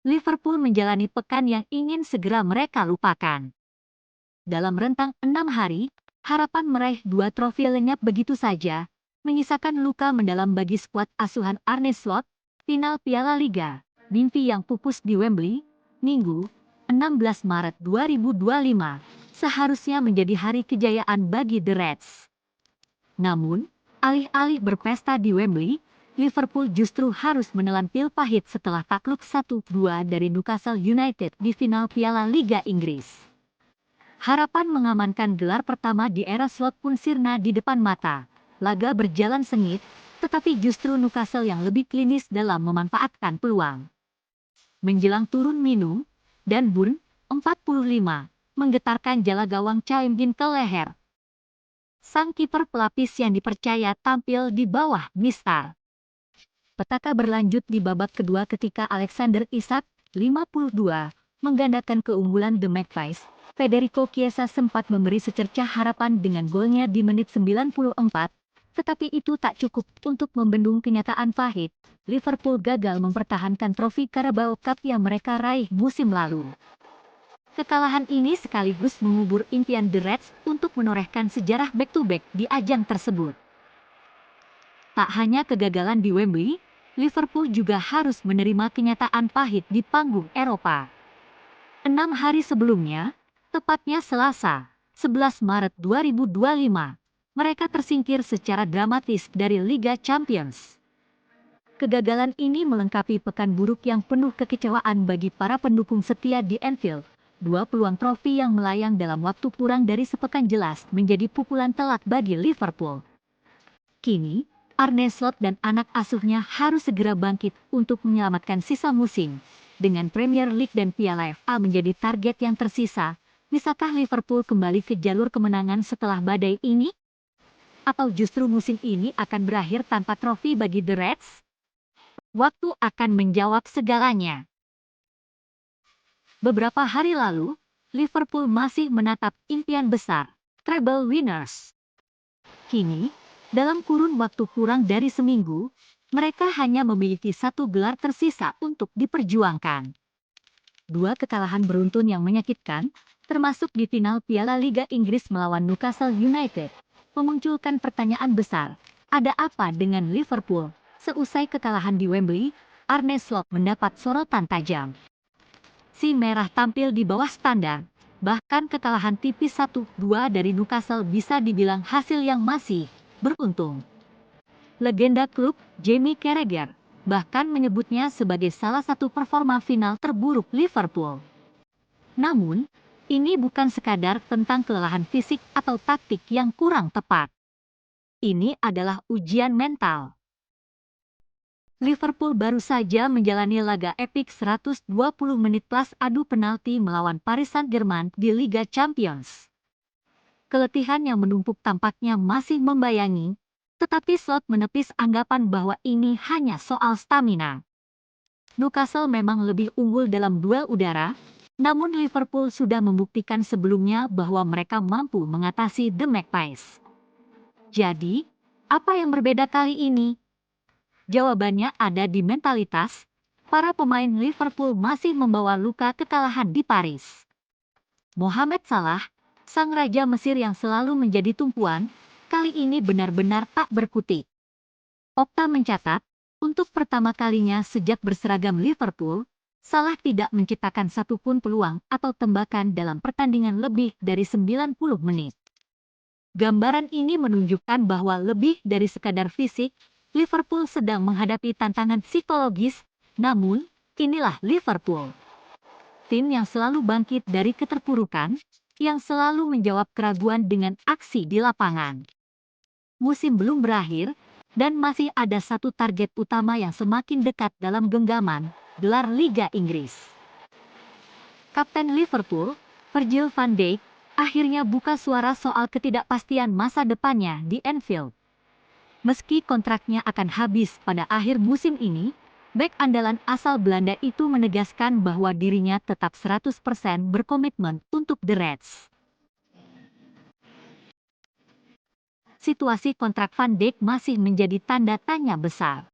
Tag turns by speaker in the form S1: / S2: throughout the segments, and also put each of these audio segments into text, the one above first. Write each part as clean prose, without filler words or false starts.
S1: Liverpool menjalani pekan yang ingin segera mereka lupakan. Dalam rentang 6 hari, harapan meraih 2 trofi lenyap begitu saja, menyisakan luka mendalam bagi skuad asuhan Arne Slot. Final Piala Liga, mimpi yang pupus di Wembley, Minggu, 16 Maret 2025, seharusnya menjadi hari kejayaan bagi The Reds. Namun, alih-alih berpesta di Wembley, Liverpool justru harus menelan pil pahit setelah takluk 1-2 dari Newcastle United di final Piala Liga Inggris. Harapan mengamankan gelar pertama di era Slot pun sirna di depan mata. Laga berjalan sengit, tetapi justru Newcastle yang lebih klinis dalam memanfaatkan peluang. Menjelang turun minum, dan Burn, 45, menggetarkan jala gawang Chaim-Bin ke leher. Sang kiper pelapis yang dipercaya tampil di bawah mistar. Petaka berlanjut di babak kedua ketika Alexander Isak, 52, menggandakan keunggulan The Magpies. Federico Chiesa sempat memberi secercah harapan dengan golnya di menit 94, tetapi itu tak cukup untuk membendung kenyataan pahit. Liverpool gagal mempertahankan trofi Carabao Cup yang mereka raih musim lalu. Kekalahan ini sekaligus mengubur impian The Reds untuk menorehkan sejarah back-to-back di ajang tersebut. Tak hanya kegagalan di Wembley, Liverpool juga harus menerima kenyataan pahit di panggung Eropa. 6 hari sebelumnya, tepatnya Selasa, 11 Maret 2025, mereka tersingkir secara dramatis dari Liga Champions. Kegagalan ini melengkapi pekan buruk yang penuh kekecewaan bagi para pendukung setia di Anfield. 2 peluang trofi yang melayang dalam waktu kurang dari sepekan jelas menjadi pukulan telak bagi Liverpool. Kini, Arne Slot dan anak asuhnya harus segera bangkit untuk menyelamatkan sisa musim. Dengan Premier League dan Piala FA menjadi target yang tersisa, bisakah Liverpool kembali ke jalur kemenangan setelah badai ini? Atau justru musim ini akan berakhir tanpa trofi bagi The Reds? Waktu akan menjawab segalanya. Beberapa hari lalu, Liverpool masih menatap impian besar, treble winners. Kini, dalam kurun waktu kurang dari seminggu, mereka hanya memiliki 1 gelar tersisa untuk diperjuangkan. 2 kekalahan beruntun yang menyakitkan, termasuk di final Piala Liga Inggris melawan Newcastle United, memunculkan pertanyaan besar, ada apa dengan Liverpool? Seusai kekalahan di Wembley, Arne Slot mendapat sorotan tajam. Si merah tampil di bawah standar, bahkan kekalahan tipis 1-2 dari Newcastle bisa dibilang hasil yang masih beruntung. Legenda klub, Jamie Carragher, bahkan menyebutnya sebagai salah satu performa final terburuk Liverpool. Namun, ini bukan sekadar tentang kelelahan fisik atau taktik yang kurang tepat. Ini adalah ujian mental. Liverpool baru saja menjalani laga epik 120 menit plus adu penalti melawan Paris Saint-Germain di Liga Champions. Keletihan yang menumpuk tampaknya masih membayangi, tetapi Slot menepis anggapan bahwa ini hanya soal stamina. Newcastle memang lebih unggul dalam duel udara, namun Liverpool sudah membuktikan sebelumnya bahwa mereka mampu mengatasi The Magpies. Jadi, apa yang berbeda kali ini? Jawabannya ada di mentalitas. Para pemain Liverpool masih membawa luka kekalahan di Paris. Mohamed Salah, sang raja Mesir yang selalu menjadi tumpuan, kali ini benar-benar tak berkutik. Opta mencatat, untuk pertama kalinya sejak berseragam Liverpool, Salah tidak menciptakan satupun peluang atau tembakan dalam pertandingan lebih dari 90 menit. Gambaran ini menunjukkan bahwa lebih dari sekadar fisik, Liverpool sedang menghadapi tantangan psikologis, namun inilah Liverpool. Tim yang selalu bangkit dari keterpurukan, yang selalu menjawab keraguan dengan aksi di lapangan. Musim belum berakhir, dan masih ada satu target utama yang semakin dekat dalam genggaman, gelar Liga Inggris. Kapten Liverpool, Virgil van Dijk, akhirnya buka suara soal ketidakpastian masa depannya di Anfield. Meski kontraknya akan habis pada akhir musim ini, bek andalan asal Belanda itu menegaskan bahwa dirinya tetap 100% berkomitmen untuk The Reds. Situasi kontrak Van Dijk masih menjadi tanda tanya besar.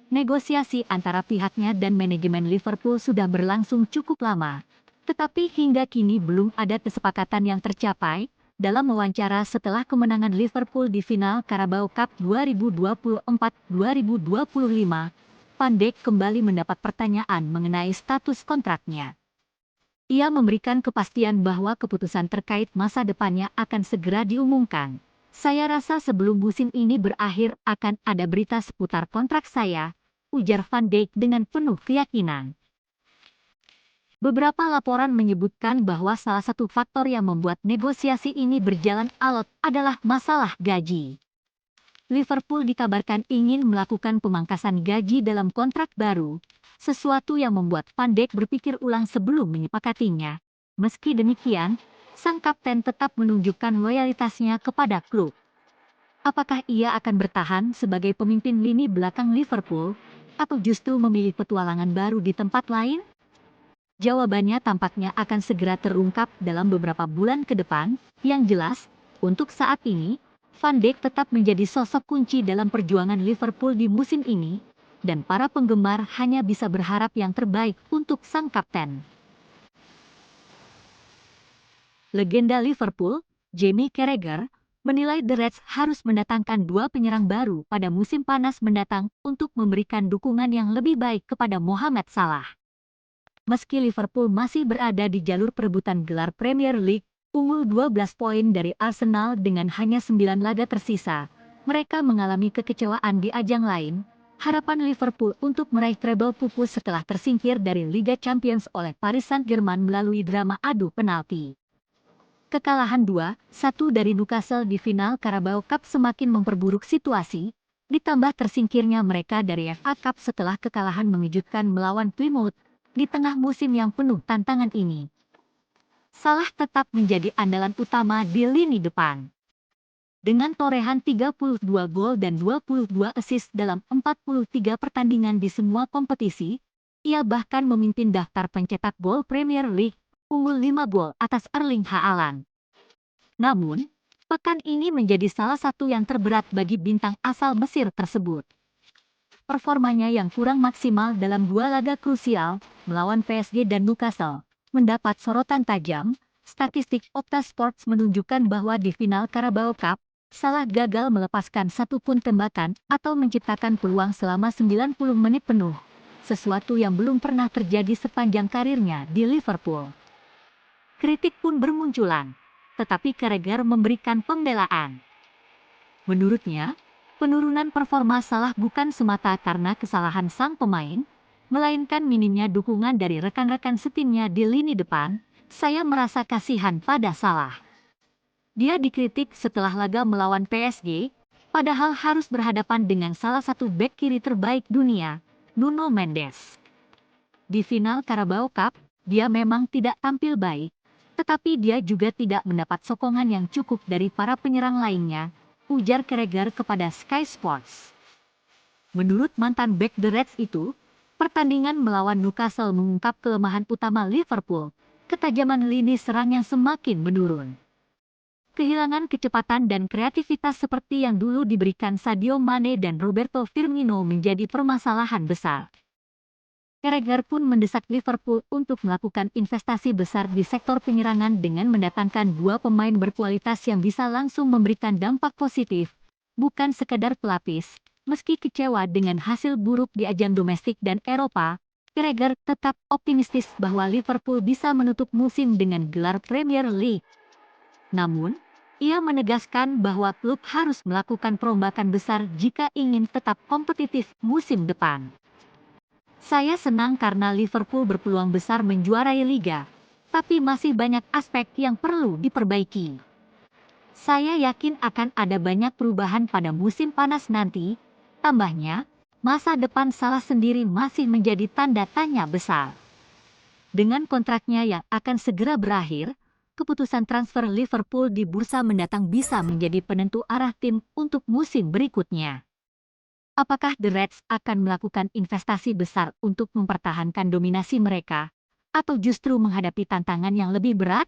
S1: Negosiasi antara pihaknya dan manajemen Liverpool sudah berlangsung cukup lama, tetapi hingga kini belum ada kesepakatan yang tercapai. Dalam wawancara setelah kemenangan Liverpool di final Carabao Cup 2024-2025, Van Dijk kembali mendapat pertanyaan mengenai status kontraknya. Ia memberikan kepastian bahwa keputusan terkait masa depannya akan segera diumumkan. Saya rasa sebelum musim ini berakhir akan ada berita seputar kontrak saya, ujar Van Dijk dengan penuh keyakinan. Beberapa laporan menyebutkan bahwa salah satu faktor yang membuat negosiasi ini berjalan alot adalah masalah gaji. Liverpool dikabarkan ingin melakukan pemangkasan gaji dalam kontrak baru, sesuatu yang membuat Van Dijk berpikir ulang sebelum menyepakatinya. Meski demikian, sang kapten tetap menunjukkan loyalitasnya kepada klub. Apakah ia akan bertahan sebagai pemimpin lini belakang Liverpool, atau justru memilih petualangan baru di tempat lain? Jawabannya tampaknya akan segera terungkap dalam beberapa bulan ke depan. Yang jelas, untuk saat ini, Van Dijk tetap menjadi sosok kunci dalam perjuangan Liverpool di musim ini, dan para penggemar hanya bisa berharap yang terbaik untuk sang kapten. Legenda Liverpool, Jamie Carragher, menilai The Reds harus mendatangkan dua penyerang baru pada musim panas mendatang untuk memberikan dukungan yang lebih baik kepada Mohamed Salah. Meski Liverpool masih berada di jalur perebutan gelar Premier League, unggul 12 poin dari Arsenal dengan hanya 9 laga tersisa, mereka mengalami kekecewaan di ajang lain. Harapan Liverpool untuk meraih treble pupus setelah tersingkir dari Liga Champions oleh Paris Saint-Germain melalui drama adu penalti. Kekalahan 2-1 dari Newcastle di final Carabao Cup semakin memperburuk situasi, ditambah tersingkirnya mereka dari FA Cup setelah kekalahan mengejutkan melawan Plymouth. Di tengah musim yang penuh tantangan ini, Salah tetap menjadi andalan utama di lini depan. Dengan torehan 32 gol dan 22 assist dalam 43 pertandingan di semua kompetisi, ia bahkan memimpin daftar pencetak gol Premier League, unggul 5 gol atas Erling Haaland. Namun, pekan ini menjadi salah satu yang terberat bagi bintang asal Mesir tersebut. Performanya yang kurang maksimal dalam dua laga krusial, melawan PSG dan Newcastle, mendapat sorotan tajam. Statistik Opta Sports menunjukkan bahwa di final Carabao Cup, Salah gagal melepaskan satu pun tembakan atau menciptakan peluang selama 90 menit penuh, sesuatu yang belum pernah terjadi sepanjang karirnya di Liverpool. Kritik pun bermunculan, tetapi Carragher memberikan pembelaan. Menurutnya, penurunan performa Salah bukan semata karena kesalahan sang pemain, melainkan minimnya dukungan dari rekan-rekan setimnya di lini depan. Saya merasa kasihan pada Salah. Dia dikritik setelah laga melawan PSG, padahal harus berhadapan dengan salah satu bek kiri terbaik dunia, Nuno Mendes. Di final Carabao Cup, dia memang tidak tampil baik, tetapi dia juga tidak mendapat sokongan yang cukup dari para penyerang lainnya, ujar Carragher kepada Sky Sports. Menurut mantan bek The Reds itu, pertandingan melawan Newcastle mengungkap kelemahan utama Liverpool, ketajaman lini serang yang semakin menurun. Kehilangan kecepatan dan kreativitas seperti yang dulu diberikan Sadio Mane dan Roberto Firmino menjadi permasalahan besar. Carragher pun mendesak Liverpool untuk melakukan investasi besar di sektor penyerangan dengan mendatangkan dua pemain berkualitas yang bisa langsung memberikan dampak positif, bukan sekedar pelapis. Meski kecewa dengan hasil buruk di ajang domestik dan Eropa, Carragher tetap optimistis bahwa Liverpool bisa menutup musim dengan gelar Premier League. Namun, ia menegaskan bahwa klub harus melakukan perombakan besar jika ingin tetap kompetitif musim depan. Saya senang karena Liverpool berpeluang besar menjuarai liga, tapi masih banyak aspek yang perlu diperbaiki. Saya yakin akan ada banyak perubahan pada musim panas nanti, tambahnya, masa depan Salah sendiri masih menjadi tanda tanya besar. Dengan kontraknya yang akan segera berakhir, keputusan transfer Liverpool di bursa mendatang bisa menjadi penentu arah tim untuk musim berikutnya. Apakah The Reds akan melakukan investasi besar untuk mempertahankan dominasi mereka, atau justru menghadapi tantangan yang lebih berat?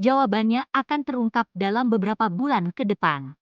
S1: Jawabannya akan terungkap dalam beberapa bulan ke depan.